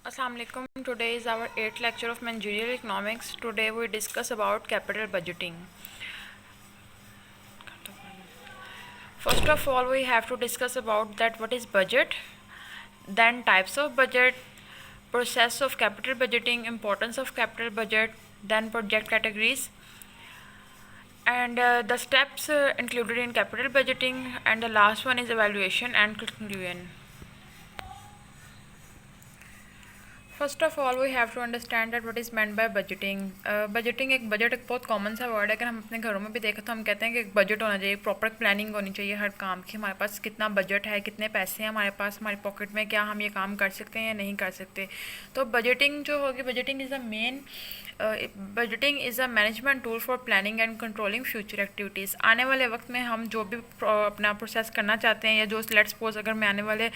Assalamualaikum. Today is our 8th lecture of managerial economics. Today we discuss about capital budgeting. First of all, we have to discuss about that what is budget, then types of budget, process of capital budgeting, importance of capital budget, then project categories, and the steps included in capital budgeting, and the last one is evaluation and conclusion. First of all we have to understand that what is meant by budgeting. Budgeting एक budget एक बहुत common सा word है। अगर हम अपने घरों में भी देखें तो हम कहते हैं कि एक बजट होना चाहिए, प्रॉपर प्लानिंग होनी चाहिए हर काम की। हमारे पास कितना बजट है, कितने पैसे हैं हमारे पास, हमारी पॉकेट में, क्या हम ये काम कर सकते हैं या नहीं कर सकते। तो बजटिंग जो होगी, budgeting is a management tool for planning and controlling future activities. आने वाले वक्त में हम जो भी अपना प्रोसेस करना चाहते हैं, या जो लेट्स सपोज अगर मैं आने वाले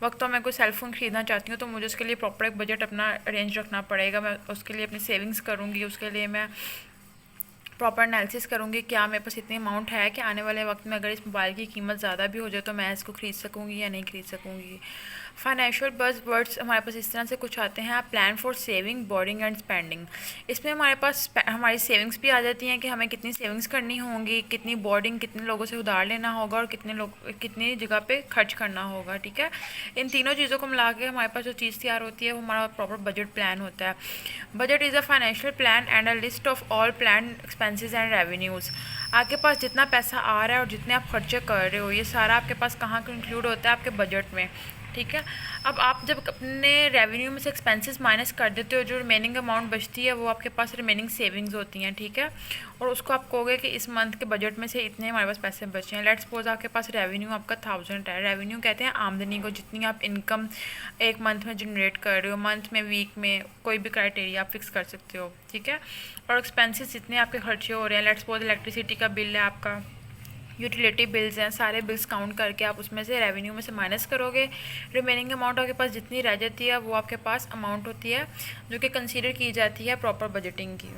वक्तों में कोई सेलफोन ख़रीदना चाहती हूँ तो मुझे उसके लिए प्रॉपर एक बजट अपना अरेंज रखना पड़ेगा। मैं उसके लिए अपनी सेविंग्स करूँगी, उसके लिए मैं प्रॉपर एनालिसिस करूँगी क्या मेरे पास इतनी अमाउंट है कि आने वाले वक्त में अगर इस मोबाइल की कीमत ज़्यादा भी हो जाए तो मैं इसको ख़रीद सकूँगी या नहीं ख़रीद सकूँगी। फाइनेंशियल बज़ वर्ड्स हमारे पास इस तरह से कुछ आते हैं। Plan for saving, boring and spending. इसमें हमारे पास हमारी सेविंग्स भी आ जाती हैं कि हमें कितनी सेविंग्स करनी होंगी, कितनी बोर्डिंग, कितने लोगों से उधार लेना होगा और कितनी जगह पे खर्च करना होगा। ठीक है, इन तीनों चीज़ों को मिला के हमारे पास जो चीज़ तैयार होती है वो हमारा प्रॉपर बजट प्लान होता है। Budget is a financial plan and a list of all plan expenses and revenues. आपके पास जितना पैसा आ रहा है और जितने आप खर्चे कर रहे हो, ये सारा आपके पास कहाँ इंक्लूड होता है? आपके बजट में। ठीक है, अब आप जब अपने रेवेन्यू में से एक्सपेंसेस माइनस कर देते हो, जो रिमेनिंग अमाउंट बचती है वो आपके पास रिमेनिंग सेविंग्स होती हैं। ठीक है, और उसको आप कहोगे कि इस मंथ के बजट में से इतने हमारे पास पैसे बचे हैं। लेट्स सपोज आपके पास रेवेन्यू आपका 1000 है। रेवेन्यू कहते हैं आमदनी को, जितनी आप इनकम एक मंथ में जनरेट कर रहे हो, मंथ में, वीक में, कोई भी क्राइटेरिया आप फिक्स कर सकते हो। ठीक है, और एक्सपेंसेस जितने आपके खर्चे हो रहे हैं, लेट्स सपोज इलेक्ट्रिसिटी का बिल है आपका, यूटिलिटी बिल्स हैं, सारे बिल्स काउंट करके आप उसमें से रेवेन्यू में से माइनस करोगे। रिमेनिंग अमाउंट आपके पास जितनी रह जाती है वो आपके पास अमाउंट होती है जो कि कंसीडर की जाती है प्रॉपर बजटिंग की।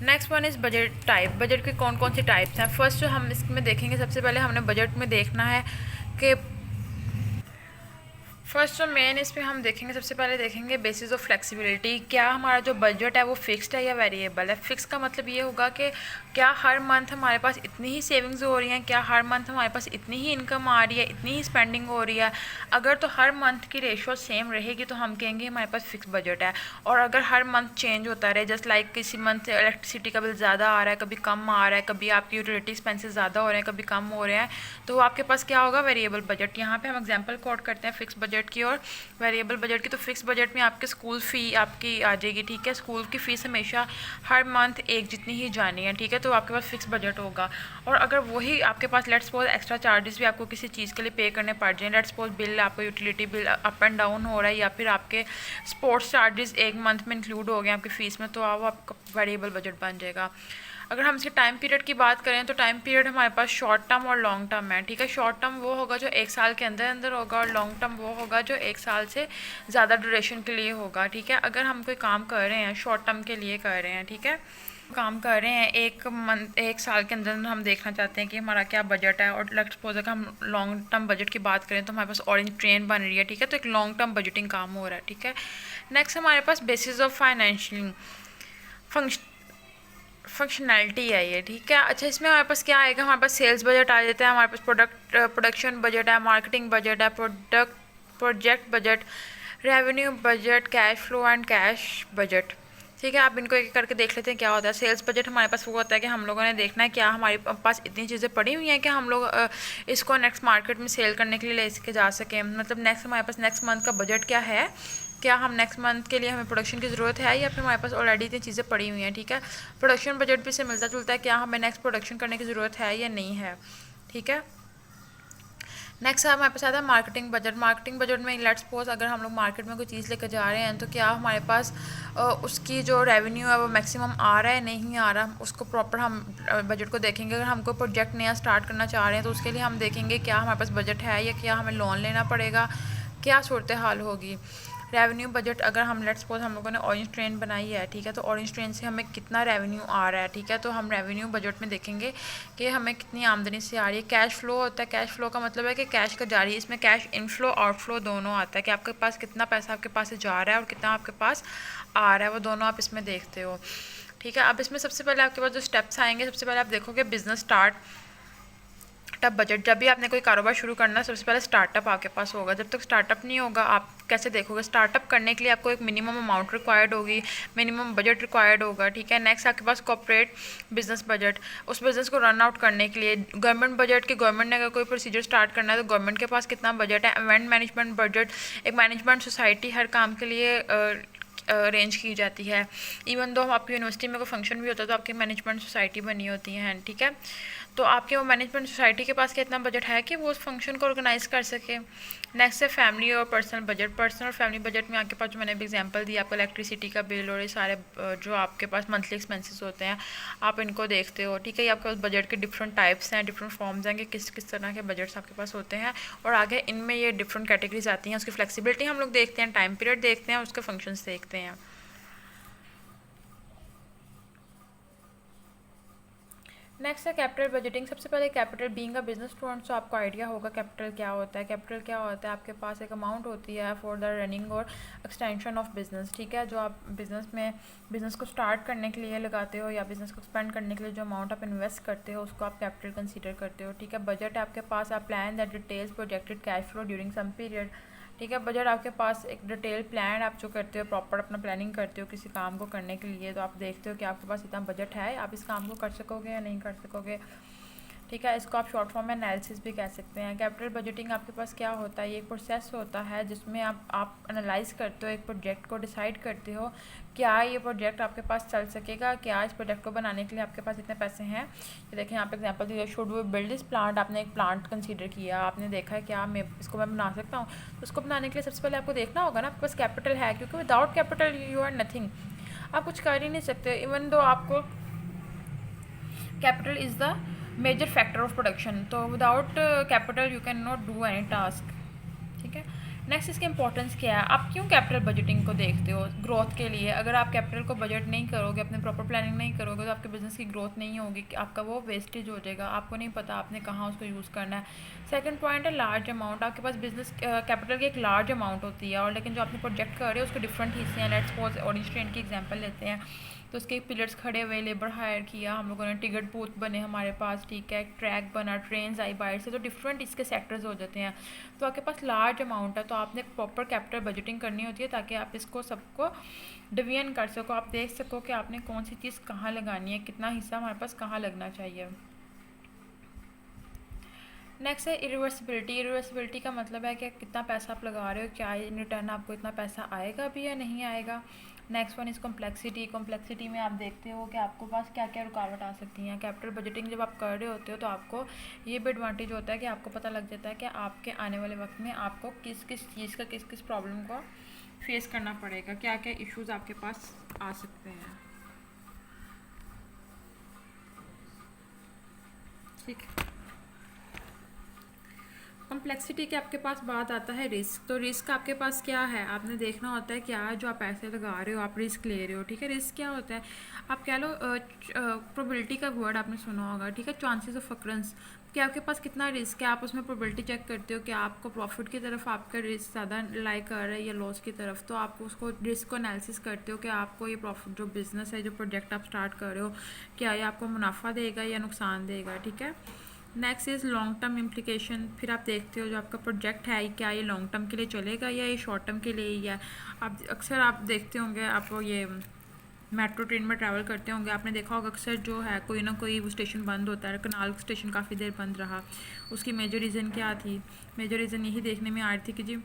Next one is budget type. Budget के कौन कौन से टाइप्स हैं? फर्स्ट जो हम इसमें देखेंगे, सबसे पहले हमने बजट में देखना है कि फर्स्ट जो मेन इस पर हम देखेंगे, सबसे पहले देखेंगे बेसिस ऑफ फ्लेक्सिबिलिटी। क्या हमारा जो बजट है वो फिक्स्ड है या वेरिएबल है? फिक्स का मतलब ये होगा कि क्या हर मंथ हमारे पास इतनी ही सेविंग्स हो रही हैं, क्या हर मंथ हमारे पास इतनी ही इनकम आ रही है, इतनी ही स्पेंडिंग हो रही है। अगर तो हर मंथ की रेशो सेम रहेगी तो हम कहेंगे हमारे पास फिक्स बजट है। और अगर हर मंथ चेंज होता रहे, जस्ट लाइक किसी मंथ इलेक्ट्रिसिटी का बिल ज़्यादा आ रहा है, कभी कम आ रहा है, कभी आपकी यूटिलिटी एक्सपेंसेस ज़्यादा हो रहे हैं, कभी कम हो रहे हैं, तो आपके पास क्या होगा? Variable budget. यहाँ पे हम एग्जांपल कोट करते हैं फिक्स बजट की और वेरिएबल बजट की। तो फिक्स बजट में आपके स्कूल फ़ी आपकी आ जाएगी। ठीक है, स्कूल की फ़ीस हमेशा हर मंथ एक जितनी ही जानी है। ठीक है, तो आपके पास फिक्स बजट होगा। और अगर वही आपके पास लेट्स सपोज एक्स्ट्रा चार्जेस भी आपको किसी चीज़ के लिए पे करने पड़ जाए, लेट्स सपोज बिल आपका utility bill up and down हो रहा है, या फिर आपके स्पोर्ट्स चार्जेस एक मंथ में इंक्लूड हो गए आपकी फ़ीस में, तो वो आपका वेरिएबल बजट बन जाएगा। अगर हम इसके टाइम पीरियड की बात करें तो टाइम पीरियड हमारे पास शॉर्ट टर्म और लॉन्ग टर्म है। ठीक है, शॉर्ट टर्म वो होगा जो एक साल के अंदर अंदर होगा, और लॉन्ग टर्म वो होगा जो एक साल से ज़्यादा ड्यूरेशन के लिए होगा। ठीक है, अगर हम कोई काम कर रहे हैं, शॉर्ट टर्म के लिए कर रहे हैं, ठीक है, काम कर रहे हैं एक साल के अंदर हम देखना चाहते हैं कि हमारा क्या बजट है, और लेट्स सपोज अगर हम लॉन्ग टर्म बजट की बात करें तो हमारे पास ऑरेंज ट्रेन बन रही है। ठीक है, तो एक लॉन्ग टर्म बजटिंग काम हो रहा है। ठीक है, नेक्स्ट हमारे पास बेसिस ऑफ फाइनेंशियल फंक्शनैलिटी है ये। ठीक है, अच्छा, इसमें हमारे पास क्या आएगा? हमारे पास सेल्स बजट आ जाता है, हमारे पास प्रोडक्शन बजट है, मार्केटिंग बजट है, project budget, revenue budget, cash flow and cash budget. ठीक है, आप इनको एक करके देख लेते हैं क्या होता है। सेल्स बजट हमारे पास वो होता है कि हम लोगों ने देखना है क्या हमारे पास इतनी चीज़ें पड़ी हुई हैं कि हम लोग इसको नेक्स्ट मार्केट में सेल करने के लिए ले के जा सकें। मतलब नेक्स्ट हमारे पास नेक्स्ट मंथ का बजट क्या है, क्या हम नेक्स्ट मंथ के लिए हमें प्रोडक्शन की ज़रूरत है, या फिर हमारे पास ऑलरेडी इतनी चीज़ें पड़ी हुई हैं। ठीक है, प्रोडक्शन बजट भी से मिलता जुलता है, क्या हमें नेक्स्ट प्रोडक्शन करने की ज़रूरत है या नहीं है। ठीक है, नेक्स्ट हमारे पास आता है मार्केटिंग बजट। मार्केटिंग बजट में लेट्स सपोज अगर हम लोग मार्केट में कोई चीज़ लेकर जा रहे हैं तो क्या हमारे पास उसकी जो रेवेन्यू है वो मैक्सिमम आ रहा है, नहीं आ रहा, उसको प्रॉपर हम बजट को देखेंगे। अगर हम कोई प्रोजेक्ट नया स्टार्ट करना चाह रहे हैं तो उसके लिए हम देखेंगे क्या हमारे पास बजट है, या क्या हमें लोन लेना पड़ेगा, क्या सूरत हाल होगी। रेवेन्यू बजट अगर हम लेट्स सपोज हम लोगों ने ऑरेंज ट्रेन बनाई है, ठीक है, तो ऑरेंज ट्रेन से हमें कितना रेवेन्यू आ रहा है, ठीक है, तो हम रेवेन्यू बजट में देखेंगे कि हमें कितनी आमदनी से आ रही है। कैश फ्लो होता है, कैश फ्लो का मतलब है कि कैश का जारी, इसमें कैश इनफ्लो आउटफ्लो दोनों आता है कि आपके पास कितना पैसा आपके पास से जा रहा है और कितना आपके पास आ रहा है, वो दोनों आप इसमें देखते हो, ठीक है। अब इसमें सबसे पहले आपके पास जो स्टेप्स आएंगे, सबसे पहले आप देखोगे बिजनेस स्टार्टअप बजट। जब भी आपने कोई कारोबार शुरू करना है सबसे पहले स्टार्टअप आपके पास होगा। जब तक स्टार्टअप नहीं होगा आप कैसे देखोगे? स्टार्टअप करने के लिए आपको एक मिनिमम अमाउंट रिक्वायर्ड होगी, मिनिमम बजट रिक्वायर्ड होगा, ठीक है। नेक्स्ट आपके पास कॉर्पोरेट बिजनेस बजट, उस बिज़नेस को रन आउट करने के लिए गवर्नमेंट बजट की, गवर्नमेंट ने अगर कोई प्रोसीजर स्टार्ट करना है तो गवर्नमेंट के पास कितना बजट है। इवेंट मैनेजमेंट बजट, एक मैनेजमेंट सोसाइटी हर काम के लिए अरेंज की जाती है। इवन दो आपकी यूनिवर्सिटी में कोई फंक्शन भी होता है तो आपकी मैनेजमेंट सोसाइटी बनी होती हैं, ठीक है। तो आपके वो मैनेजमेंट सोसाइटी के पास कितना बजट है कि वो उस फंक्शन को ऑर्गेनाइज कर सके। नेक्स्ट है फैमिली और पर्सनल बजट। पर्सनल और फैमिली बजट में आपके पास जो मैंने भी एग्जांपल दी, आपको इलेक्ट्रिसिटी का बिल और ये सारे जो आपके पास मंथली एक्सपेंसेस होते हैं आप इनको देखते हो, ठीक है। ये आपके पास बजट के डिफरेंट टाइप्स हैं, डिफरेंट फॉर्म्स हैं कि किस किस तरह के बजट्स आपके पास होते हैं, और आगे इनमें ये डिफरेंट कैटेगरीज आती हैं। उसकी फ्लेक्सिबिलिटी हम लोग देखते हैं, टाइम पीरियड देखते हैं, उसके फंक्शंस देखते हैं। नेक्स्ट है कैपिटल बजटिंग। सबसे पहले capital being a business student, तो आपको आइडिया होगा कैपिटल क्या होता है। कैपिटल क्या होता है? आपके पास एक अमाउंट होती है फॉर द रनिंग और एक्सटेंशन ऑफ बिजनेस, ठीक है। जो आप बिजनेस को स्टार्ट करने के लिए लगाते हो या बिजनेस को एक्सपेंड करने के लिए जो अमाउंट आप इन्वेस्ट करते हो उसको आप कैपिटल कंसीडर करते हो, ठीक है। बजट है आपके पास, आप plan that details projected cash flow during some period, ठीक है। बजट आपके पास एक डिटेल प्लान आप जो करते हो, प्रॉपर अपना प्लानिंग करते हो किसी काम को करने के लिए, तो आप देखते हो कि आपके पास इतना बजट है, आप इस काम को कर सकोगे या नहीं कर सकोगे, ठीक है। इसको आप शॉर्ट फॉर्म में एनालिसिस भी कह सकते हैं। कैपिटल बजटिंग आपके पास क्या होता है? ये एक प्रोसेस होता है जिसमें आप एनालाइज करते हो एक प्रोजेक्ट को, डिसाइड करते हो क्या ये प्रोजेक्ट आपके पास चल सकेगा, क्या इस प्रोजेक्ट को बनाने के लिए आपके पास इतने पैसे हैं। ये देखें यहाँ पे एग्जांपल दिया, should we build this plant, आपने एक प्लांट कंसीडर किया, आपने देखा है क्या मैं बना सकता हूँ, तो उसको बनाने के लिए सबसे पहले आपको देखना होगा ना आपके पास कैपिटल है, क्योंकि without capital you are nothing, आप कुछ कर ही नहीं सकते। इवन दो आपको capital is the major factor of production, तो without capital you can not do any task, ठीक है। नेक्स्ट इसकी इंपॉर्टेंस क्या है? आप क्यों कैपिटल बजटिंग को देखते हो? ग्रोथ के लिए। अगर आप कैपिटल को बजट नहीं करोगे, अपने प्रॉपर प्लानिंग नहीं करोगे, तो आपके बिजनेस की ग्रोथ नहीं होगी, आपका वो वेस्टेज हो जाएगा, आपको नहीं पता आपने कहाँ उसको यूज़ करना है। सेकंड पॉइंट है लार्ज अमाउंट। आपके पास बिजनेस कैपिटल की एक लार्ज अमाउंट होती है, और लेकिन जो आपने प्रोजेक्ट कर रहे हो उसके डिफरेंट हिस्से हैं। लेट्स सपोज ऑरेंज ट्रेन की एग्जाम्पल लेते हैं, तो उसके पिलर्स खड़े हुए, लेबर हायर किया हम लोगों ने, टिकट बूथ बने हमारे पास, ठीक है, ट्रैक बना, ट्रेन आई बाहर से, तो डिफरेंट इसके सेक्टर्स हो जाते हैं। तो आपके पास लार्ज अमाउंट है, तो आपने प्रॉपर कैपिटल बजटिंग करनी होती है ताकि आप इसको सबको डिवीजन कर सको, आप देख सको कि आपने कौन सी चीज़ कहाँ लगानी है, कितना हिस्सा हमारे पास कहाँ लगना चाहिए। नेक्स्ट है इरिवर्सिबिलिटी। इरिवर्सिबिलिटी का मतलब है कि कितना पैसा आप लगा रहे हो, क्या इन रिटर्न आपको इतना पैसा आएगा भी या नहीं आएगा। Next one is complexity. Complexity में आप देखते हो कि आपको पास क्या क्या रुकावट आ सकती हैं। कैपिटल बजटिंग जब आप कर रहे होते हो तो आपको ये भी एडवांटेज होता है कि आपको पता लग जाता है कि आपके आने वाले वक्त में आपको किस किस चीज़ का, किस किस प्रॉब्लम को फेस करना पड़ेगा, क्या क्या इश्यूज आपके पास आ सकते हैं, ठीक है। कॉम्प्लेक्सिटी के आपके पास बात आता है रिस्क। तो रिस्क आपके पास क्या है, आपने देखना होता है क्या है जो आप पैसे लगा रहे हो, आप रिस्क ले रहे हो, ठीक है। रिस्क क्या होता है? आप कह लो प्रोबेबिलिटी का वर्ड आपने सुना होगा, ठीक है, चांसेस ऑफ अकरेंस, कि आपके पास कितना रिस्क है, आप उसमें प्रोबेबिलिटी चेक करते हो कि आपको प्रॉफिट की तरफ आपका रिस्क ज़्यादा लाई कर रहा है या लॉस की तरफ, तो आप उसको रिस्क को एनालिसिस करते हो कि आपको ये प्रॉफिट जो बिज़नेस है, जो प्रोजेक्ट आप स्टार्ट कर रहे हो, क्या ये आपको मुनाफा देगा या नुकसान देगा, ठीक है। Next is long term implication. फिर आप देखते हो जो आपका प्रोजेक्ट है क्या ये लॉन्ग टर्म के लिए चलेगा या ये शॉर्ट टर्म के लिए ही है। आप अक्सर आप देखते होंगे, आप ये मेट्रो ट्रेन में ट्रैवल करते होंगे, आपने देखा होगा अक्सर जो है कोई ना कोई वो स्टेशन बंद होता है। कनाल स्टेशन काफ़ी देर बंद रहा, उसकी मेजर रीज़न क्या थी? मेजर रीज़न यही देखने में आ रही थी कि जी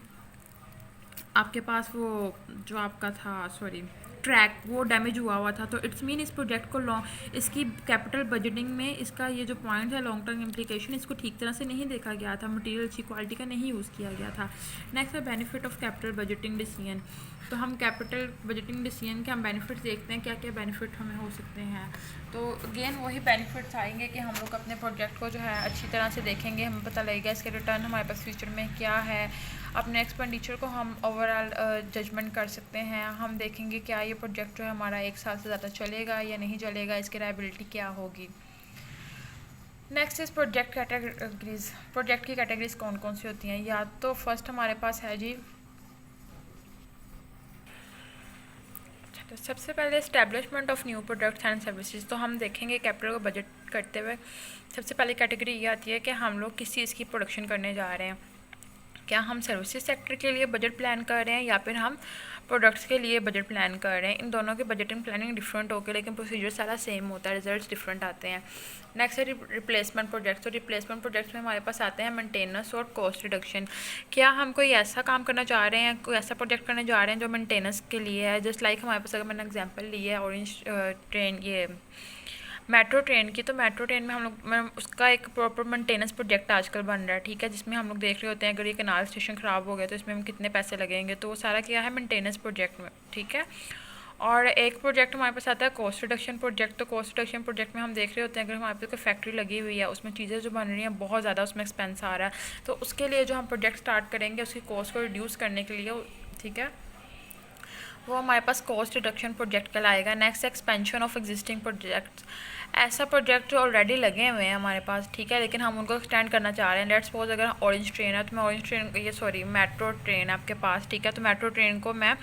आपके पास वो जो आपका था ट्रैक वो डैमेज हुआ था। तो इट्स मीन इस प्रोजेक्ट को इसकी कैपिटल बजटिंग में इसका ये जो पॉइंट है लॉन्ग टर्म इम्प्लीकेशन, इसको ठीक तरह से नहीं देखा गया था, मटेरियल अच्छी क्वालिटी का नहीं यूज़ किया गया था। नेक्स्ट है benefit of capital budgeting decision. तो हम कैपिटल बजटिंग डिसीजन के हम बेनिफिट्स देखते हैं, क्या क्या बेनिफिट हमें हो सकते हैं। तो अगेन वही बेनिफिट्स आएंगे कि हम लोग अपने प्रोजेक्ट को जो है अच्छी तरह से देखेंगे, हमें पता लगेगा इसके रिटर्न हमारे पास फ्यूचर में क्या है, अपने एक्सपेंडिचर को हम ओवरऑल जजमेंट कर सकते हैं। हम देखेंगे क्या ये प्रोजेक्ट जो है हमारा 1 साल से ज़्यादा चलेगा या नहीं चलेगा, इसकी लायबिलिटी क्या होगी। Next is project categories. Project की कैटेगरीज कौन कौन सी होती हैं? या तो फर्स्ट हमारे पास है जी, तो सबसे पहले establishment of new products and services. तो हम देखेंगे कैपिटल को बजट करते हुए सबसे पहले कैटेगरी ये आती है कि हम लोग किस चीज़ की प्रोडक्शन करने जा रहे हैं। क्या हम सर्विसेज सेक्टर के लिए बजट प्लान कर रहे हैं या फिर हम प्रोडक्ट्स के लिए बजट प्लान कर रहे हैं। इन दोनों की बजटिंग प्लानिंग डिफरेंट होकर लेकिन प्रोसीजर सारा सेम होता है, रिजल्ट्स डिफरेंट आते हैं। नेक्स्ट है रिप्लेसमेंट प्रोजेक्ट्स। तो रिप्लेसमेंट प्रोजेक्ट्स में हमारे पास आते हैं मेंटेनेंस और कॉस्ट रिडक्शन। क्या हम कोई ऐसा काम करना चाह रहे हैं, कोई ऐसा प्रोजेक्ट करने जा रहे हैं जो मेंटेनेंस के लिए है। जस्ट लाइक हमारे पास अगर मैंने एग्जांपल ली है ऑरेंज ट्रेन, ये मेट्रो ट्रेन की, तो मेट्रो ट्रेन में हम लोग उसका एक प्रॉपर मेंटेनेंस प्रोजेक्ट आजकल बन रहा है, ठीक है, जिसमें हम लोग देख रहे होते हैं अगर ये कनाल स्टेशन ख़राब हो गया तो इसमें हम कितने पैसे लगेंगे। तो वो सारा क्या है मेंटेनेंस प्रोजेक्ट में, ठीक है। और एक प्रोजेक्ट हमारे पास आता है कॉस्ट रिडक्शन प्रोजेक्ट। तो कॉस्ट रिडक्शन प्रोजेक्ट में हम देख रहे होते हैं अगर हमारे पास कोई फैक्ट्री लगी हुई है, उसमें चीज़ें जो बन रही हैं बहुत ज़्यादा उसमें एक्सपेंस आ रहा है, तो उसके लिए जो हम प्रोजेक्ट स्टार्ट करेंगे उसकी कॉस्ट को रिड्यूस करने के लिए, ठीक है, वो हमारे पास कॉस्ट रिडक्शन प्रोजेक्ट कहलाएगा। Next expansion of existing projects. ऐसा प्रोजेक्ट जो ऑलरेडी लगे हुए हैं हमारे पास, ठीक है, लेकिन हम उनको एक्सटेंड करना चाह रहे हैं। लेट्स सपोज अगर ऑरेंज ट्रेन है तो मैं ऑरेंज ट्रेन, ये सॉरी मेट्रो ट्रेन आपके पास, ठीक है, तो मेट्रो ट्रेन को मैं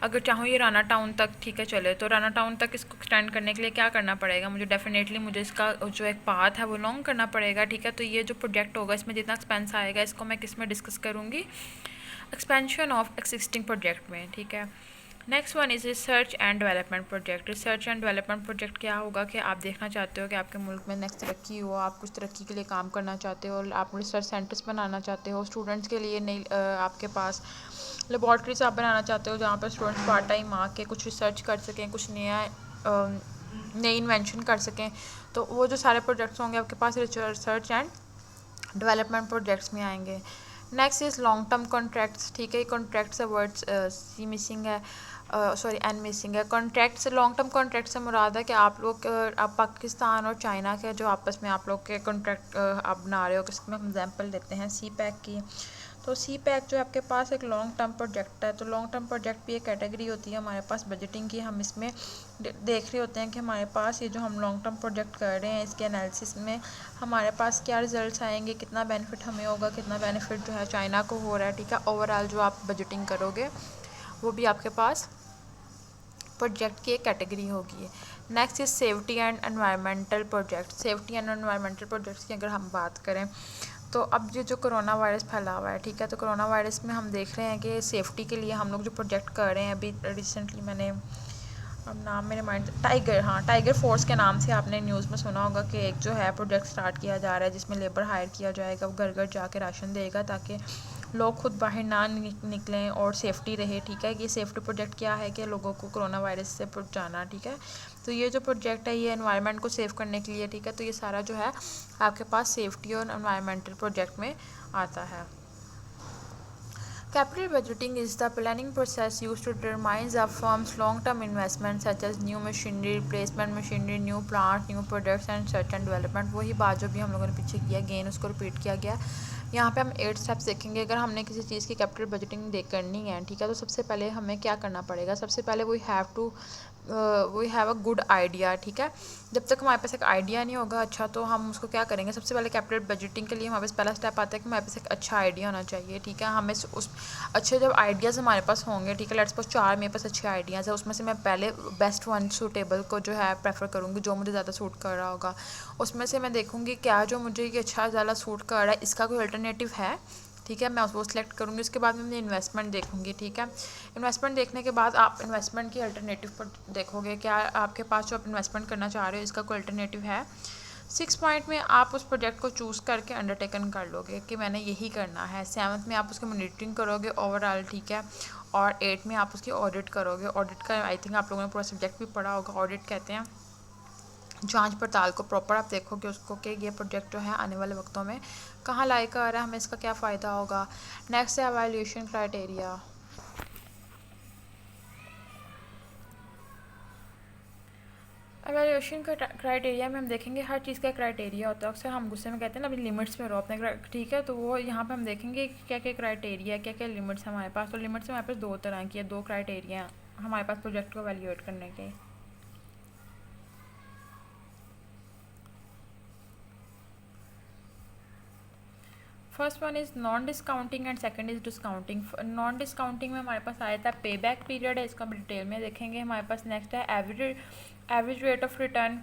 अगर चाहूँ ये राना टाउन तक, ठीक है, चले, तो राना टाउन तक इसको एक्सटेंड करने के लिए क्या करना पड़ेगा मुझे, डेफिनेटली मुझे इसका जो एक पाथ है वो लॉन्ग करना पड़ेगा, ठीक है। तो ये जो प्रोजेक्ट होगा इसमें जितना एक्सपेंस आएगा इसको मैं किस में डिस्कस करूँगी, एक्सपेंशन ऑफ एक्सिस्टिंग प्रोजेक्ट में, ठीक है। Next one is research and development project. Research and development project क्या होगा कि आप देखना चाहते हो कि आपके मुल्क में नेक्स्ट तरक्की हो, आप कुछ तरक्की के लिए काम करना चाहते हो, आप रिसर्च सेंटर्स बनाना चाहते हो, स्टूडेंट्स के लिए नई आपके पास लेबॉर्ट्रीज आप बनाना चाहते हो जहाँ पर स्टूडेंट्स पार्ट टाइम आके कुछ रिसर्च कर सकें, कुछ नया नई इन्वेंशन कर सकें। तो वो जो सारे प्रोजेक्ट्स होंगे आपके पास रिसर्च एंड डेवलपमेंट प्रोजेक्ट्स में आएंगे। Next is long term contracts, ठीक है, कॉन्ट्रैक्ट से वर्ड्स सी मिसिंग है, सॉरी एन मिसिंग है। कॉन्ट्रैक्ट से, लॉन्ग टर्म कॉन्ट्रैक्ट से मुराद है कि आप लोग आप पाकिस्तान और चाइना के जो आपस में आप लोग के कॉन्ट्रैक्ट आप बना रहे हो, किसमें हम एग्जांपल लेते हैं सी पैक की। तो सी पैक जो आपके पास एक लॉन्ग टर्म प्रोजेक्ट है, तो लॉन्ग टर्म प्रोजेक्ट भी एक कैटेगरी होती है हमारे पास बजटिंग की। हम इसमें देख रहे होते हैं कि हमारे पास ये जो हम लॉन्ग टर्म प्रोजेक्ट कर रहे हैं इसके एनालिसिस में हमारे पास क्या रिजल्ट्स आएंगे, कितना बेनिफिट हमें होगा, कितना बेनिफिट जो है चाइना को हो रहा है, ठीक है। ओवरऑल जो आप बजटिंग करोगे वो भी आपके पास प्रोजेक्ट की एक कैटेगरी होगी। Next is safety and environmental project. Safety and environmental projects की अगर हम बात करें तो अब ये जो कोरोना वायरस फैला हुआ है, ठीक है, तो कोरोना वायरस में हम देख रहे हैं कि सेफ्टी के लिए हम लोग जो प्रोजेक्ट कर रहे हैं, अभी रिसेंटली मैंने, अब नाम मेरे माइंड, टाइगर, हाँ, टाइगर फोर्स के नाम से आपने न्यूज़ में सुना होगा कि एक जो है प्रोजेक्ट स्टार्ट किया जा रहा है जिसमें लेबर हायर किया जाएगा, वो घर घर जाके राशन देगा ताकि लोग खुद बाहर ना निकलें और सेफ्टी रहे, ठीक है। ये सेफ्टी प्रोजेक्ट क्या है कि लोगों को कोरोना वायरस से बचाना, ठीक है। तो ये जो प्रोजेक्ट है ये एनवायरनमेंट को सेव करने के लिए, ठीक है, तो ये सारा जो है आपके पास सेफ्टी और एनवायरमेंटल प्रोजेक्ट में आता है। Capital budgeting is the planning process used to determine a firm's long-term investments such as new machinery, replacement machinery, new plants, new products and research and development। वही बात जो भी हम लोगों ने पीछे किया, गेन उसको रिपीट किया गया। यहाँ पे हम 8 स्टेप्स देखेंगे। अगर हमने किसी चीज़ की कैपिटल बजटिंग करनी है, ठीक है, तो सबसे पहले हमें क्या करना पड़ेगा, सबसे पहले we have a good idea, ठीक है। जब तक हमारे पास एक आइडिया नहीं होगा अच्छा, तो हम उसको क्या करेंगे, सबसे पहले कैपिटल बजटिंग के लिए हमारे पास पहला स्टेप आता है कि हमारे पास एक अच्छा आइडिया होना चाहिए, ठीक है। हमें उस अच्छे जब आइडियाज़ हमारे पास होंगे, ठीक है, लेट्स सपोज 4 मेरे पास अच्छे आइडियाज़ है, उसमें से मैं पहले बेस्ट वन सूटेबल को जो है प्रेफर करूँगी, जो मुझे ज़्यादा सूट कर रहा होगा। उसमें से मैं देखूँगी क्या जो मुझे ये अच्छा ज़्यादा सूट कर रहा है इसका कोई अल्टरनेटिव है, ठीक है, मैं वो सिलेक्ट करूँगी। उसके बाद मैं इन्वेस्टमेंट देखूँगी, ठीक है। इन्वेस्टमेंट देखने के बाद आप इन्वेस्टमेंट की अल्टरनेटिव पर देखोगे क्या आपके पास जो आप इन्वेस्टमेंट करना चाह रहे हो इसका कोई अल्टरनेटिव है। 6 पॉइंट में आप उस प्रोजेक्ट को चूज़ करके अंडरटेकन कर लोगे कि मैंने यही करना है। 7th में आप उसकी मॉनिटरिंग करोगे ओवरऑल, ठीक है, और 8 में आप उसकी ऑडिट करोगे। ऑडिट का आई थिंक आप लोगों ने पूरा सब्जेक्ट भी पढ़ा होगा। ऑडिट कहते हैं जांच पड़ताल को, प्रॉपर आप देखोगे उसको कि ये प्रोजेक्ट जो है आने वाले वक्तों में कहाँ लायक आ रहा है, हमें इसका क्या फ़ायदा होगा। नेक्स्ट है एवेल्यूएशन क्राइटेरिया। एवेल्यूशन का क्राइटेरिया में हम देखेंगे हर चीज़ का क्राइटेरिया होता है। अक्सर हम गुस्से में कहते हैं ना अपनी लिमिट्स में रहो अपने, ठीक है, तो वो यहाँ पे हम देखेंगे क्या क्या क्राइटेरिया, क्या क्या लिमिट्स हमारे पास। तो लिमिट्स हमारे पास दो तरह की है, दो क्राइटेरिया हमारे पास प्रोजेक्ट को एवेल्यूएट करने के। First one is non discounting and second is discounting. Non discounting में हमारे पास आया था पे बैक पीरियड है, इसको हम डिटेल में देखेंगे। हमारे पास नेक्स्ट है average rate of return,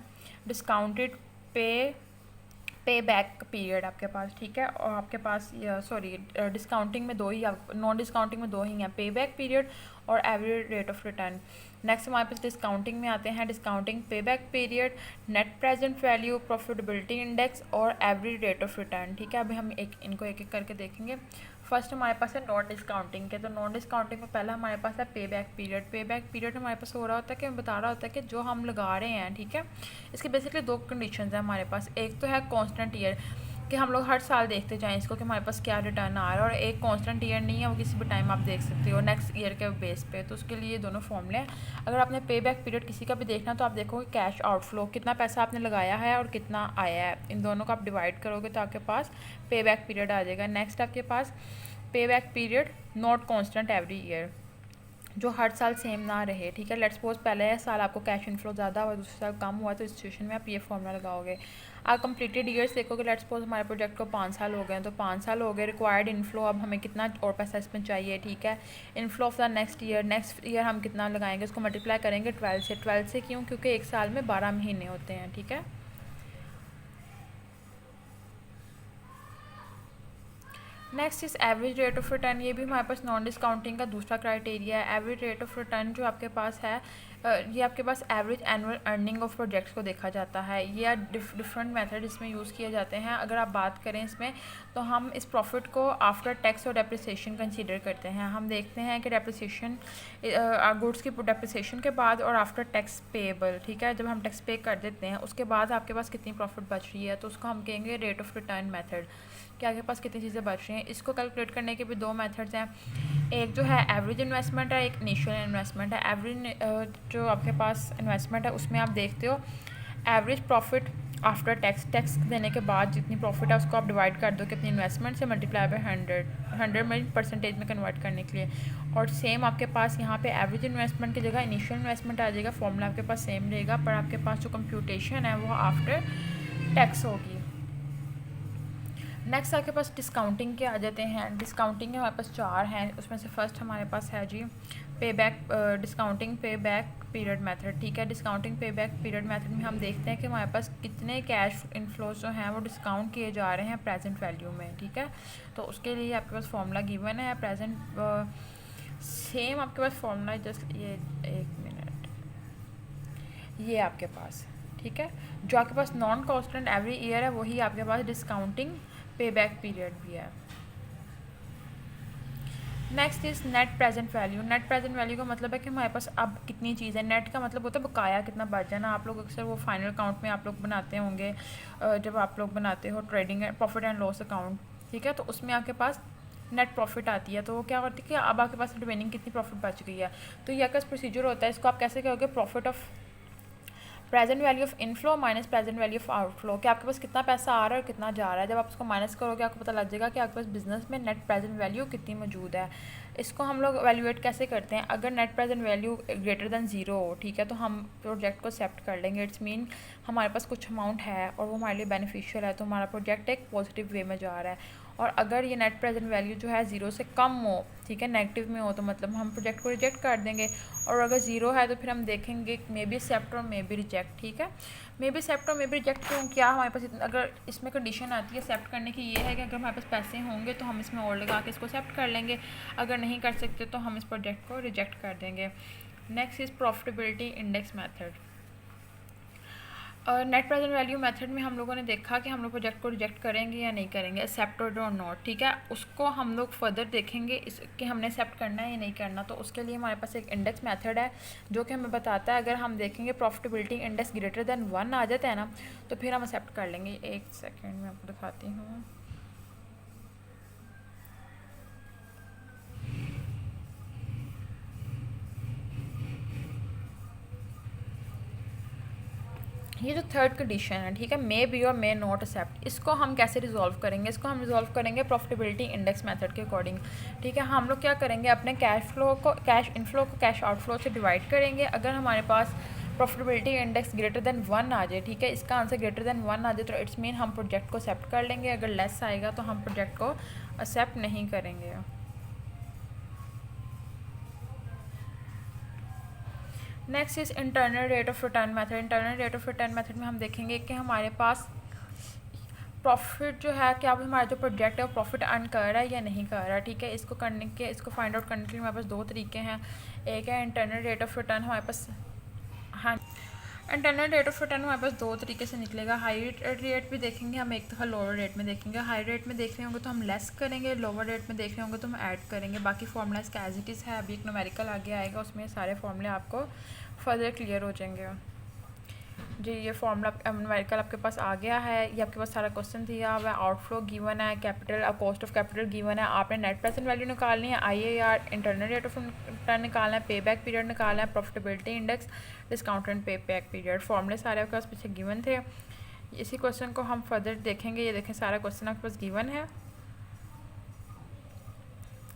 discounted pay back period आपके पास, ठीक है। और आपके पास सॉरी डिस्काउंटिंग में दो ही, नॉन डिस्काउंटिंग में दो ही हैं, पे बैक पीरियड और average rate of return. Next हमारे पास डिस्काउंटिंग में आते हैं डिस्काउंटिंग, पे back period, net present value, profitability index और एवरेज रेट ऑफ रिटर्न, ठीक है। अभी हम इनको एक एक करके देखेंगे। फर्स्ट हमारे पास है नॉन डिस्काउंटिंग के। तो नॉन डिस्काउंटिंग में पहला हमारे पास है पे बैक पीरियड। पे बैक पीरियड हमारे पास हो रहा होता है कि बता रहा होता है कि जो हम लगा रहे हैं, ठीक है, इसके बेसिकली दो कंडीशंस हैं हमारे पास। एक तो है कांस्टेंट ईयर कि हम लोग हर साल देखते जाएं इसको कि हमारे पास क्या रिटर्न आ रहा है, और एक कांस्टेंट ईयर नहीं है, वो किसी भी टाइम आप देख सकते हो नेक्स्ट ईयर के बेस पे। तो उसके लिए दोनों फॉर्मूले हैं। अगर आपने पे बैक पीरियड किसी का भी देखना तो आप देखोगे कैश आउटफ्लो, कितना पैसा आपने लगाया है और कितना आया है, इन दोनों को आप डिवाइड करोगे तो आपके पास पे बैक पीरियड आ जाएगा। नेक्स्ट आपके पास पे back period not constant every year, जो हर साल सेम ना रहे, ठीक है। लेट्स सपोज पहले साल आपको कैश इनफ्लो ज़्यादा हुआ, दूसरे साल कम हुआ, तो इस सिचुएशन में आप ये फॉर्मूला लगाओगे। आप कंप्लीटेड ईयर्स देखोगे, लेट्स सपोज हमारे प्रोजेक्ट को 5 साल हो गए हैं, तो 5 साल हो गए, रिक्वायर्ड इनफ्लो अब हमें कितना और पैसा इसमें चाहिए, ठीक है। Inflow of the next year हम कितना लगाएंगे, उसको मल्टीप्लाई करेंगे 12 से। 12 से क्यों? क्योंकि एक साल में 12 महीने होते हैं, ठीक है। नेक्स्ट इस एवरेज रेट ऑफ रिटर्न, ये भी हमारे पास नॉन डिस्काउंटिंग का दूसरा क्राइटेरिया है। एवरेज रेट ऑफ रिटर्न जो आपके पास है, ये आपके पास average annual earning of projects को देखा जाता है। ये डिफरेंट मेथड इसमें यूज़ किए जाते हैं। अगर आप बात करें इसमें, तो हम इस प्रॉफिट को आफ्टर टैक्स और डेप्रिसिएशन कंसीडर करते हैं। हम देखते हैं कि डेप्रिसिएशन, गुड्स की डेप्रिसिएशन के बाद और आफ्टर टैक्स पेएबल, ठीक है, जब हम टैक्स पे कर देते हैं उसके बाद आपके पास कितनी प्रॉफिट बच रही है, तो उसको हम कहेंगे रेट ऑफ रिटर्न मेथड, कि आपके पास कितनी चीज़ें बच रही हैं। इसको कैलकुलेट करने के भी दो मेथड्स हैं। एक जो है एवरेज इन्वेस्टमेंट है, एक इनिशियल इन्वेस्टमेंट है। एवरेज जो आपके पास इन्वेस्टमेंट है उसमें आप देखते हो average profit after tax, tax देने के बाद जितनी प्रॉफिट है उसको आप डिवाइड कर दो कि अपनी इन्वेस्टमेंट से मल्टीप्लाई बाय 100 में परसेंटेज में कन्वर्ट करने के लिए। और सेम आपके पास यहाँ पे एवरेज इन्वेस्टमेंट की जगह इनिशियल इन्वेस्टमेंट आ जाएगा, फॉर्मूला आपके पास सेम रहेगा, पर आपके पास जो कंप्यूटेशन है वो आफ्टर टैक्स होगी। नेक्स्ट आपके पास डिस्काउंटिंग के आ जाते हैं। डिस्काउंटिंग के हमारे पास 4 हैं, उसमें से फर्स्ट हमारे पास है जी पे बैक डिस्काउंटिंग पे बैक पीरियड मेथड, ठीक है। डिस्काउंटिंग पे बैक पीरियड मेथड में हम देखते हैं कि हमारे पास कितने कैश इनफ्लोज जो हैं वो डिस्काउंट किए जा रहे हैं प्रेजेंट वैल्यू में, ठीक है। तो उसके लिए आपके पास फॉर्मूला गिवन है प्रेजेंट, सेम आपके पास फॉर्मूला, जस्ट ये एक मिनट, ये आपके पास, ठीक है। जो आपके पास नॉन कांस्टेंट एवरी ईयर है वही आपके पास डिस्काउंटिंग पे बैक पीरियड भी है। Next is net present value. Net present value का मतलब है कि हमारे पास अब कितनी चीज़ है। नेट का मतलब होता है बकाया कितना बच जाना। आप लोग अक्सर वो फाइनल अकाउंट में आप लोग बनाते होंगे, जब आप लोग बनाते हो trading profit and loss account, ठीक है, तो उसमें आपके पास नेट प्रॉफिट आती है। तो वो क्या करती है कि अब आपके पास रिमेनिंग कितनी प्रॉफिट बच गई है। तो ये आपका प्रोसीजर होता है, इसको आप कैसे कहोगे, profit of present value of inflow minus present value of outflow, कि आपके पास कितना पैसा आ रहा है और कितना जा रहा है। जब आप उसको माइनस करोगे आपको पता लग जाएगा कि आपके पास बिजनेस में नेट प्रेजेंट वैल्यू कितनी मौजूद है। इसको हम लोग वैल्यूएट कैसे करते हैं, अगर net present value greater than 0 हो, ठीक है, तो हम प्रोजेक्ट को एक्सेप्ट कर लेंगे। इट्स मीन हमारे पास कुछ अमाउंट है और वो हमारे लिए बेनिफिशियल है, तो हमारा प्रोजेक्ट एक पॉजिटिव वे में जा रहा है। और अगर ये नेट प्रेजेंट वैल्यू जो है 0 से कम हो, ठीक है, नेगेटिव में हो, तो मतलब हम प्रोजेक्ट को रिजेक्ट कर देंगे। और अगर 0 है तो फिर हम देखेंगे मे बी एक्सेप्ट और मे बी रिजेक्ट, ठीक है। मे बी एक्सेप्ट और मे बी रिजेक्ट क्यों, क्या हमारे पास अगर इसमें कंडीशन आती है एक्सेप्ट करने की, ये है कि अगर हमारे पास पैसे होंगे तो हम इसमें और लगा के इसको एक्सेप्ट कर लेंगे, अगर नहीं कर सकते तो हम इस प्रोजेक्ट को रिजेक्ट कर देंगे। Next is profitability index method. Net present value method में हम लोगों ने देखा कि हम लोग प्रोजेक्ट को रिजेक्ट करेंगे या नहीं करेंगे, एक्सेप्टेड और नॉट, ठीक है। उसको हम लोग फर्दर देखेंगे कि हमने एक्सेप्ट करना है या नहीं करना। तो उसके लिए हमारे पास एक इंडेक्स मेथड है जो कि हमें बताता है, अगर हम देखेंगे प्रॉफिटेबिलिटी इंडेक्स ग्रेटर दैन 1 आ जाता है ना, तो फिर हम एक्सेप्ट कर लेंगे। एक सेकेंड में आपको दिखाती हूँ। ये जो थर्ड कंडीशन है, ठीक है, मे बी और मे नॉट एक्सेप्ट, इसको हम कैसे रिजॉल्व करेंगे? इसको हम रिजॉल्व करेंगे प्रॉफिटेबिलिटी इंडेक्स मेथड के अकॉर्डिंग। ठीक है, हम लोग क्या करेंगे, अपने कैश फ्लो को, कैश इनफ्लो को कैश आउटफ्लो से डिवाइड करेंगे। अगर हमारे पास प्रॉफिटेबिलिटी इंडेक्स ग्रेटर देन 1 आ जाए, ठीक है, इसका आंसर ग्रेटर देन 1 आ जाए तो इट्स मीन हम प्रोजेक्ट को एक्सेप्ट कर लेंगे। अगर लेस आएगा तो हम प्रोजेक्ट को एक्सेप्ट नहीं करेंगे। Next is internal rate of return method. Internal rate of return method में हम देखेंगे कि हमारे पास प्रॉफिट जो है, क्या वो हमारा जो प्रोजेक्ट है वो प्रॉफिट अर्न कर रहा है या नहीं कर रहा है। ठीक है, इसको करने के, इसको फाइंड आउट करने के लिए हमारे पास दो तरीके हैं। एक है इंटरनल रेट ऑफ रिटर्न, हमारे पास, हाँ, इंटरनल रेट ऑफ रिटर्न हमारे पास दो तरीके से निकलेगा। हाई रेट भी देखेंगे हम, एक दफ़ा लोअर रेट में देखेंगे। हाई रेट में देख रहे होंगे तो हम लेस करेंगे, लोअर रेट में देख रहे होंगे तो हम ऐड करेंगे। बाकी फॉर्मूला इसका एज इट इज़ है, अभी एक न्यूमेरिकल आगे आएगा, उसमें सारे फॉर्मूले आपको फर्दर क्लियर हो जाएंगे। जी, ये फॉर्मूला न्यूमेरिकल आपके पास आ गया है, ये आपके पास सारा क्वेश्चन दिया हुआ है। आउटफ्लो गिवन है, capital cost of capital given है, आपने नेट प्रेजेंट वैल्यू निकालनी है, आईएआर इंटरनल रेट ऑफ रिटर्न निकालना है, पे बैक पीरियड निकालना है, प्रॉफिटेबिलिटी इंडेक्स, डिस्काउंट एंड पे बैक पीरियड। फॉर्मूले सारे आपके पास पीछे गिवन थे। इसी क्वेश्चन को हम फर्दर देखेंगे। ये देखें, सारा क्वेश्चन आपके पास गिवन है।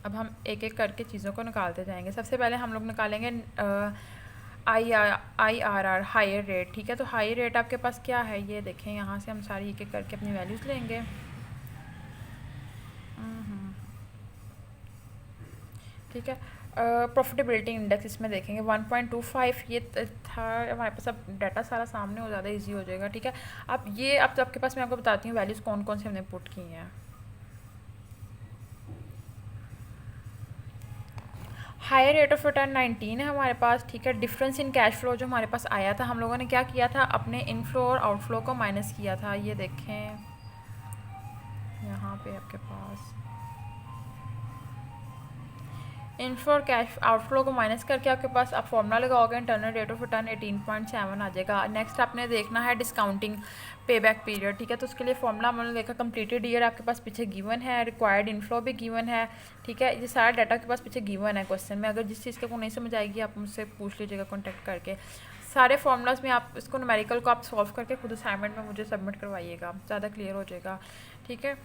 अब हम एक एक करके चीज़ों को निकालते जाएंगे। सबसे पहले हम लोग निकालेंगे I R R, higher rate. ठीक है, तो हायर रेट आपके पास क्या है, ये देखें, यहाँ से हम सारी एक एक करके अपनी वैल्यूज़ लेंगे। ठीक है, प्रॉफिटेबिलिटी इंडेक्स इसमें देखेंगे 1.25, ये था हमारे पास। अब डाटा सारा सामने हो, ज़्यादा इजी हो जाएगा। ठीक है, अब ये अब तो आपके पास मैं आपको बताती हूँ वैल्यूज़ कौन कौन से हमने पुट की हैं। हायर रेट ऑफ रिटर्न 19 है हमारे पास। ठीक है, डिफरेंस इन कैश फ्लो जो हमारे पास आया था, हम लोगों ने क्या किया था, अपने इनफ्लो और आउटफ्लो को माइनस किया था। ये देखें यहाँ पे आपके पास इनफ्लो और कैश आउटफ्लो को माइनस करके आपके पास आप फॉर्मूला लगाओगे, इंटरनल रेट ऑफ रिटर्न 18.7 आ जाएगा। नेक्स्ट आपने देखना है डिस्काउंटिंग पे बैक पीरियड। ठीक है, तो उसके लिए फॉर्मूला हमने देखा, कंप्लीटेड ईयर आपके पास पीछे गिवन है, रिक्वायर्ड इनफ्लो भी गिवन है। ठीक है, ये सारा डाटा के पास पीछे गिवन है क्वेश्चन में। अगर जिस चीज़ को नहीं समझ आएगी आप मुझसे पूछ लीजिएगा कॉन्टैक्ट करके। सारे फॉर्मूलाज में आप इसको न्यूमेरिकल को आप सॉल्व करके खुद असाइनमेंट में मुझे सबमिट करवाइएगा, ज़्यादा क्लियर हो जाएगा। ठीक है,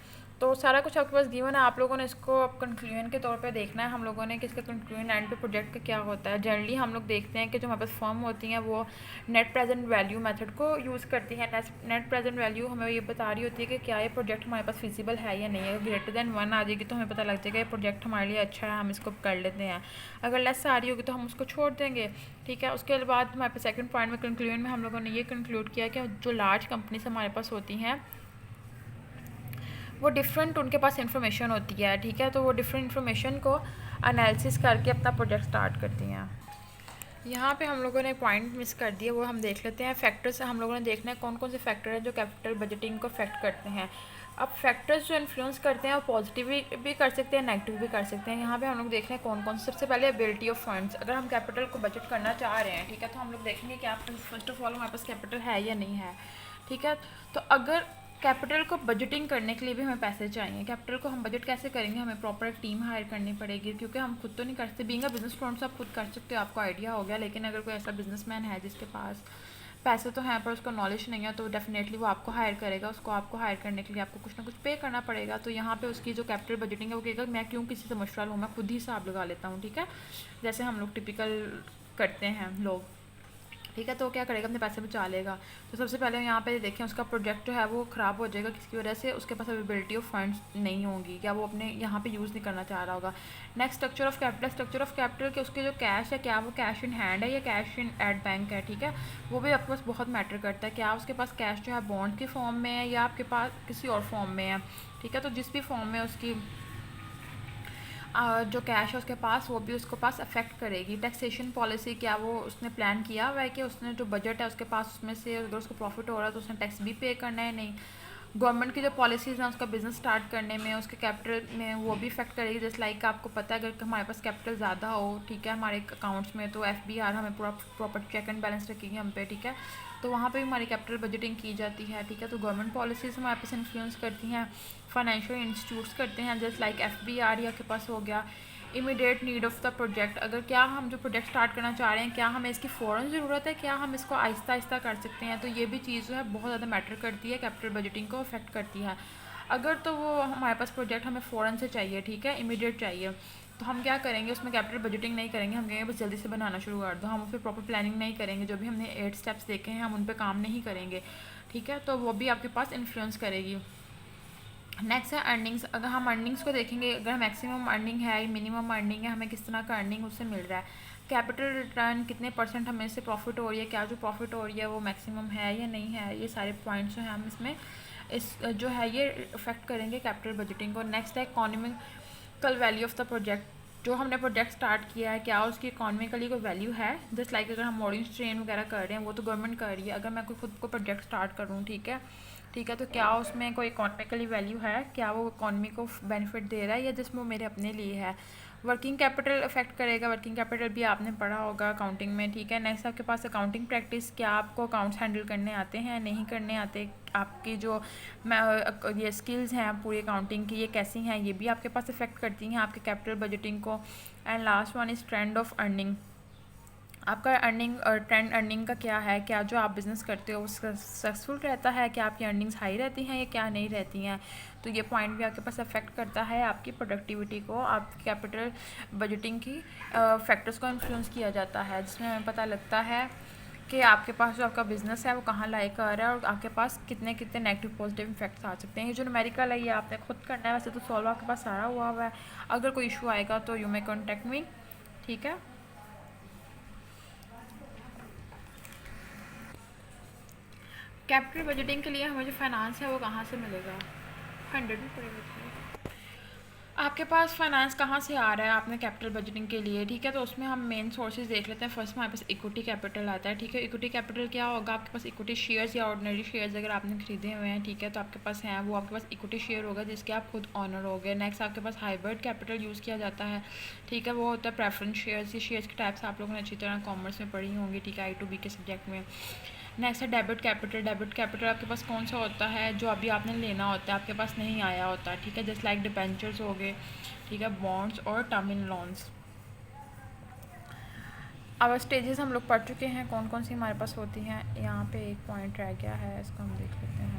तो सारा कुछ आपके पास गिवन है। आप लोगों ने इसको अब कंक्लूजन के तौर पे देखना है हम लोगों ने कि इसका कंक्लूजन एंड पे प्रोजेक्ट का क्या होता है। जनरली हम लोग देखते हैं कि जो हमारे पास फर्म होती हैं वो नेट प्रेजेंट वैल्यू मेथड को यूज़ करती है। नेट प्रेजेंट वैल्यू हमें ये बता रही होती है कि क्या ये प्रोजेक्ट हमारे पास फिजिबल है या नहीं है। अगर ग्रेटर देन 1 आ जाएगी तो हमें पता लग जाएगा ये प्रोजेक्ट हमारे लिए अच्छा है, हम इसको कर लेते हैं। अगर लेस आ रही होगी तो हम उसको छोड़ देंगे। ठीक है, उसके बाद हमारे पास सेकंड पॉइंट में कंक्लूजन में हम लोगों ने ये कंक्लूड किया कि जो लार्ज कंपनीज हमारे पास होती हैं वो डिफरेंट, उनके पास इंफॉर्मेशन होती है। ठीक है, तो वो डिफरेंट इंफॉर्मेशन को एनालिसिस करके अपना प्रोजेक्ट स्टार्ट करती हैं। यहाँ पे हम लोगों ने पॉइंट मिस कर दिया, वो हम देख लेते हैं। फैक्टर्स हम लोगों ने देखना है कौन कौन से फैक्टर हैं जो कैपिटल बजटिंग को अफेक्ट करते हैं। अब फैक्टर्स जो इन्फ्लुएंस करते हैं वो पॉजिटिव भी कर सकते हैं, नेगेटिव भी कर सकते हैं। यहाँ पे हम लोग देख रहे हैं कौन कौन से। सबसे पहले एबिलिटी ऑफ फंड्स। अगर हम कैपिटल को बजट करना चाह रहे हैं, ठीक है, तो हम लोग देखेंगे कि आप फर्स्ट ऑफ ऑल हमारे पास कैपिटल है या नहीं है। ठीक है, तो अगर कैपिटल को बजटिंग करने के लिए भी हमें पैसे चाहिए। कैपिटल को हम बजट कैसे करेंगे, हमें प्रॉपर एक टीम हायर करनी पड़ेगी, क्योंकि हम खुद तो नहीं कर सकते। बीइंग अ बिजनेस फ्रंट आप खुद कर सकते हो, आपको आइडिया हो गया। लेकिन अगर कोई ऐसा बिजनेसमैन है जिसके पास पैसे तो हैं पर उसका नॉलेज नहीं है, तो डेफिनेटली वो आपको हायर करेगा। उसको आपको हायर करने के लिए आपको कुछ ना कुछ पे करना पड़ेगा। तो यहाँ पे उसकी जो कैपिटल बजटिंग है वो कहेगा मैं क्यों किसी से मशवरा लूँ, मैं खुद ही हिसाब लगा लेता हूँ। ठीक है, जैसे हम लोग टिपिकल करते हैं लोग। ठीक है, तो क्या करेगा, अपने पैसे बचा लेगा। तो सबसे पहले यहाँ पे देखें उसका प्रोजेक्ट जो है वो ख़राब हो जाएगा किसकी वजह से, उसके पास अवेलेबिलिटी ऑफ फंड्स नहीं होंगी, क्या वो अपने यहाँ पे यूज़ नहीं करना चाह रहा होगा। Next structure of capital. Structure of capital के उसके जो कैश है, क्या वो कैश इन हैंड है या कैश इन एट बैंक है। ठीक है, वो भी आपके पास बहुत मैटर करता है। क्या उसके पास कैश जो है बॉन्ड के फॉर्म में है या आपके पास किसी और फॉर्म में है। ठीक है, तो जिस भी फॉर्म में उसकी जो कैश है उसके पास, वो भी उसके पास अफेक्ट करेगी। टैक्सेशन पॉलिसी, क्या वो उसने प्लान किया हुआ है कि उसने जो बजट है उसके पास उसमें से अगर उसको प्रॉफिट हो रहा है तो उसने टैक्स भी पे करना है, नहीं। गवर्नमेंट की जो पॉलिसीज़ हैं उसका बिजनेस स्टार्ट करने में, उसके कैपिटल में वो भी इफेक्ट करेगी। जैसे लाइक आपको पता है अगर हमारे पास कैपिटल ज़्यादा हो, ठीक है, हमारे अकाउंट्स में, तो FBR हमें पूरा प्रॉपर चेक एंड बैलेंस रखेगी हम पे। ठीक है, तो वहाँ पे भी हमारी कैपिटल बजटिंग की जाती है। ठीक है, तो गवर्नमेंट पॉलिसीज़ हमारे पास इन्फ्लुएंस करती हैं, फाइनेंशियल इंस्टीट्यूट्स करते हैं, जैसे लाइक FBR या के पास हो गया, immediate need of the project, अगर क्या हम जो प्रोजेक्ट स्टार्ट करना चाह रहे हैं क्या हमें इसकी फ़ौरन ज़रूरत है, क्या हम इसको आहिस्ता आहिस्ता कर सकते हैं, तो ये भी चीज़ जो है बहुत ज़्यादा मैटर करती है, कैपिटल बजटिंग को अफेक्ट करती है। अगर तो वो हमारे पास प्रोजेक्ट हमें फ़ौरन से चाहिए, ठीक है, इमीडिएट चाहिए, तो हम क्या करेंगे, उसमें कैपिटल बजटिंग नहीं करेंगे, हम कहेंगे बस जल्दी से बनाना शुरू कर दो, हम उस पर प्रॉपर प्लानिंग नहीं करेंगे, जो भी हमने 8 स्टेप्स देखे हैं हम उन पर काम नहीं करेंगे, ठीक है, तो वो भी आपके पास इन्फ्लुएंस करेगी। नेक्स्ट है अर्निंग्स। अगर हम अर्निंग्स को देखेंगे, अगर मैक्सिमम अर्निंग है, मिनिमम अर्निंग है, हमें किस तरह का अर्निंग उससे मिल रहा है, कैपिटल रिटर्न कितने परसेंट हमें इससे प्रॉफिट हो रही है, क्या जो प्रॉफिट हो रही है वो मैक्सिमम है या नहीं है, ये सारे पॉइंट्स जो हैं हम इसमें इस जो है ये इफेक्ट करेंगे कैपिटल बजटिंग को। नेक्स्ट है economical value of the project, जो हमने प्रोजेक्ट स्टार्ट किया है क्या उसकी इकोनॉमिकली कोई वैल्यू है, जस्ट लाइक अगर हम मॉडर्न ट्रेन वगैरह कर रहे हैं वो तो गवर्नमेंट कर रही है, अगर मैं कोई खुद को प्रोजेक्ट स्टार्ट करूँ, ठीक है, तो क्या उसमें कोई इकोनॉमिकली वैल्यू है, क्या वो इकोनॉमी को बेनिफिट दे रहा है या जिसमें वो मेरे अपने लिए है। वर्किंग कैपिटल अफेक्ट करेगा, वर्किंग कैपिटल भी आपने पढ़ा होगा अकाउंटिंग में, ठीक है। नेक्स्ट आपके पास अकाउंटिंग प्रैक्टिस, क्या आपको अकाउंट्स हैंडल करने आते हैं नहीं करने आते, आपकी जो ये स्किल्स हैं पूरी अकाउंटिंग की ये कैसी हैं, ये भी आपके पास इफेक्ट करती हैं आपके कैपिटल बजटिंग को। And last one is trend of earning, आपका अर्निंग ट्रेंड अर्निंग का क्या है, क्या जो आप बिज़नेस करते हो वो सक्सेसफुल रहता है, क्या आपकी अर्निंग्स हाई रहती हैं या क्या नहीं रहती हैं, तो ये पॉइंट भी आपके पास अफेक्ट करता है आपकी प्रोडक्टिविटी को, आपकी कैपिटल बजटिंग की फैक्टर्स को इन्फ्लुएंस किया जाता है, जिसमें हमें पता लगता है कि आपके पास जो आपका बिज़नेस है वो कहाँ लाइक आ रहा है और आपके पास कितने कितने नेगेटिव पॉजिटिव इफेक्ट्स आ सकते हैं। ये जो न्यूमेरिकल है ये आपने खुद करना है, वैसे तो सॉल्व आपके पास सारा हुआ है, अगर कोई इशू आएगा तो यू मे कॉन्टेक्ट मी, ठीक है। कैपिटल बजटिंग के लिए हमें जो फाइनेंस है वो कहाँ से मिलेगा, 100 भी पड़ेगा। आपके पास फाइनेंस कहाँ से आ रहा है आपने कैपिटल बजटिंग के लिए, ठीक है, तो उसमें हम मेन सोर्सेज देख लेते हैं। फर्स्ट में हमारे पास इक्विटी कैपिटल आता है, ठीक है। इक्विटी कैपिटल क्या होगा, आपके पास इक्विटी शेयर्स या ऑर्डिनरी शेयर्स अगर आपने खरीदे हुए हैं, ठीक है, तो आपके पास हैं वो आपके पास इक्विटी शेयर होगा जिसके आप खुद ऑनर हो गए। नेक्स्ट आपके पास हाइब्रिड कैपिटल यूज़ किया जाता है, ठीक है, वो होता है प्रेफरेंस शेयर्स। ये शेयर्स के टाइप्स आप लोगों ने अच्छी तरह कॉमर्स में पढ़ी होंगी, ठीक है, I2B के सब्जेक्ट में। नेक्स्ट है डेबिट कैपिटल। डेबिट कैपिटल आपके पास कौन सा होता है, जो अभी आपने लेना होता है, आपके पास नहीं आया होता, ठीक है, जस्ट लाइक डिबेंचर्स हो गए, ठीक है, बॉन्ड्स और टर्म इन लोन्स। अब स्टेजेस हम लोग पढ़ चुके हैं कौन कौन सी हमारे पास होती हैं। यहाँ पे एक पॉइंट रह गया है, इसको हम देख लेते हैं।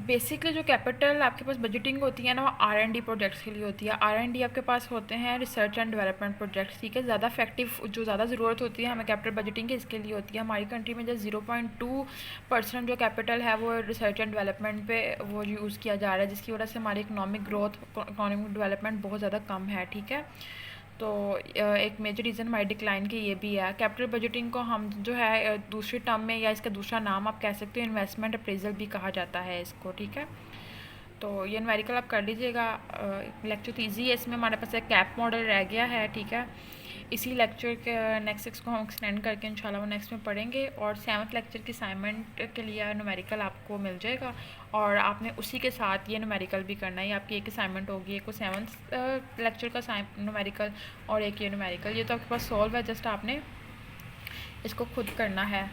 बेसिकली जो कैपिटल आपके पास बजटिंग होती है ना वो R&D प्रोजेक्ट्स के लिए होती है। R&D आपके पास होते हैं रिसर्च एंड डेवलपमेंट प्रोजेक्ट्स, ठीक है। ज़्यादा इफेक्टिव जो ज़्यादा ज़रूरत होती है हमें कैपिटल बजटिंग की इसके लिए होती है। हमारी कंट्री में जो 0.2% जो कैपिटल है वो रिसर्च एंड डेवलपमेंट पे वो यूज़ किया जा रहा है, जिसकी वजह से हमारी इकोनॉमिक ग्रोथ, इकोनॉमिक डेवलपमेंट बहुत ज़्यादा कम है, ठीक है। तो एक मेजर रीज़न हमारी डिक्लाइन की ये भी है। कैपिटल बजटिंग को हम जो है दूसरे टर्म में या इसका दूसरा नाम आप कह सकते हो इन्वेस्टमेंट अप्रेजल भी कहा जाता है इसको, ठीक है। तो ये न्यूमेरिकल आप कर लीजिएगा। लेक्चर तो ईजी है, इसमें हमारे पास एक कैप मॉडल रह गया है, ठीक है। इसी लेक्चर के नेक्स्ट इसको हम एक्सटेंड करके इंशाल्लाह वो नेक्स्ट में पढ़ेंगे। और 7th लेक्चर की असाइनमेंट के लिए न्यूमेरिकल आपको मिल जाएगा और आपने उसी के साथ ये न्यूमेरिकल भी करना है। ये आपकी एक असाइनमेंट होगी, एक को 7th लेक्चर का न्यूमेरिकल और एक ये न्यूमेरिकल। ये तो आपके पास सॉल्व है, जस्ट आपने इसको खुद करना है।